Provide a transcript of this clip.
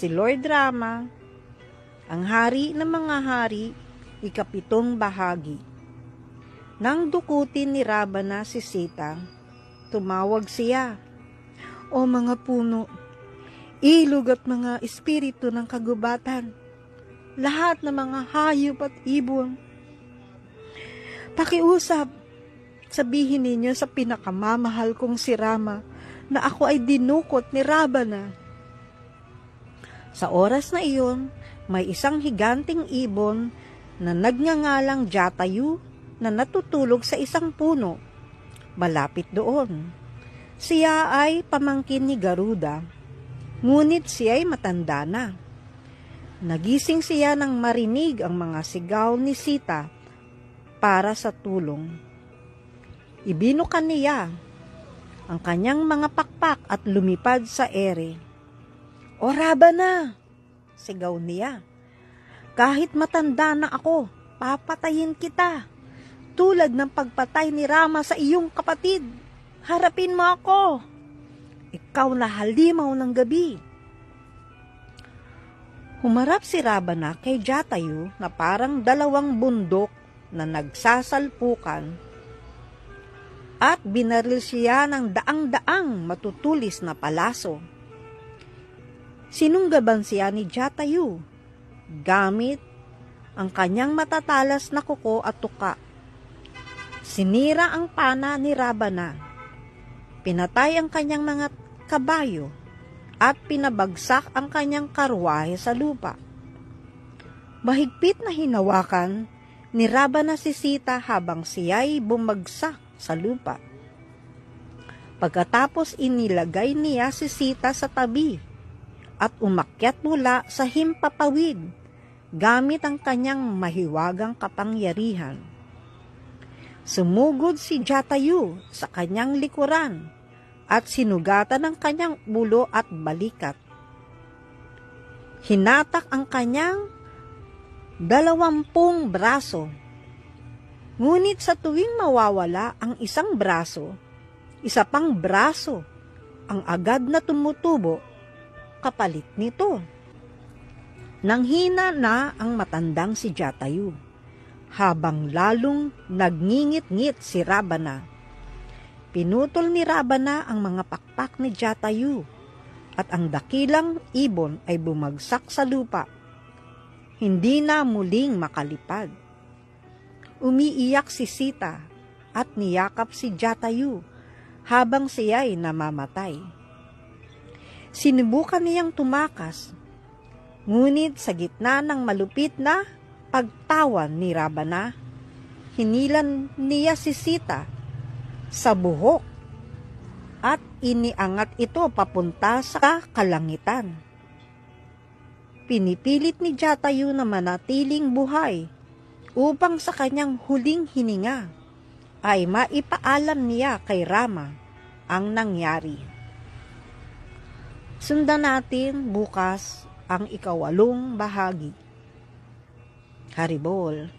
si Lord Rama, ang hari ng mga hari, 7 bahagi. Nang dukutin ni Ravana si Sita, tumawag siya, "O mga puno, ilog at mga espiritu ng kagubatan, lahat ng mga hayop at ibon, pakiusap, sabihin ninyo sa pinakamamahal kong si Rama na ako ay dinukot ni Ravana." Sa oras na iyon, may isang higanting ibon na nagngangalang Jatayu na natutulog sa isang puno, malapit doon. Siya ay pamangkin ni Garuda, ngunit siya ay matanda na. Nagising siya nang marinig ang mga sigaw ni Sita para sa tulong. Ibinukan niya ang kanyang mga pakpak at lumipad sa ere. "O Ravana!" sigaw niya. "Kahit matanda na ako, papatayin kita. Tulad ng pagpatay ni Rama sa iyong kapatid. Harapin mo ako. Ikaw na halimaw ng gabi." Humarap si Ravana kay Jatayu na parang 2 bundok na nagsasalpukan at binaril siya ng daang-daang matutulis na palaso. Sinunggaban siya ni Jatayu gamit ang kanyang matatalas na kuko at tuka. Sinira ang pana ni Ravana, pinatay ang kanyang mga kabayo, at pinabagsak ang kanyang karwahe sa lupa. Mahigpit na hinawakan ni Ravana si Sita habang siya'y bumagsak sa lupa. Pagkatapos inilagay niya si Sita sa tabi at umakyat mula sa himpapawid gamit ang kanyang mahiwagang kapangyarihan. Sumugod si Jatayu sa kanyang likuran at sinugatan ang kanyang ulo at balikat. Hinatak ang kanyang 20 braso. Ngunit sa tuwing mawawala ang isang braso, isa pang braso ang agad na tumutubo kapalit nito. Nanghina na ang matandang si Jatayu, habang lalong nagngingit-ngit si Ravana. Pinutol ni Ravana ang mga pakpak ni Jatayu at ang dakilang ibon ay bumagsak sa lupa. Hindi na muling makalipad. Umiiyak si Sita at niyakap si Jatayu habang siya'y namamatay. Sinubukan niyang tumakas, ngunit sa gitna ng malupit na pagtawan ni Ravana, hinilan niya si Sita sa buhok at iniangat ito papunta sa kalangitan. Pinipilit ni Jatayu na manatiling buhay upang sa kanyang huling hininga ay maipaalam niya kay Rama ang nangyari. Sundan natin bukas ang 8 bahagi. Haribol.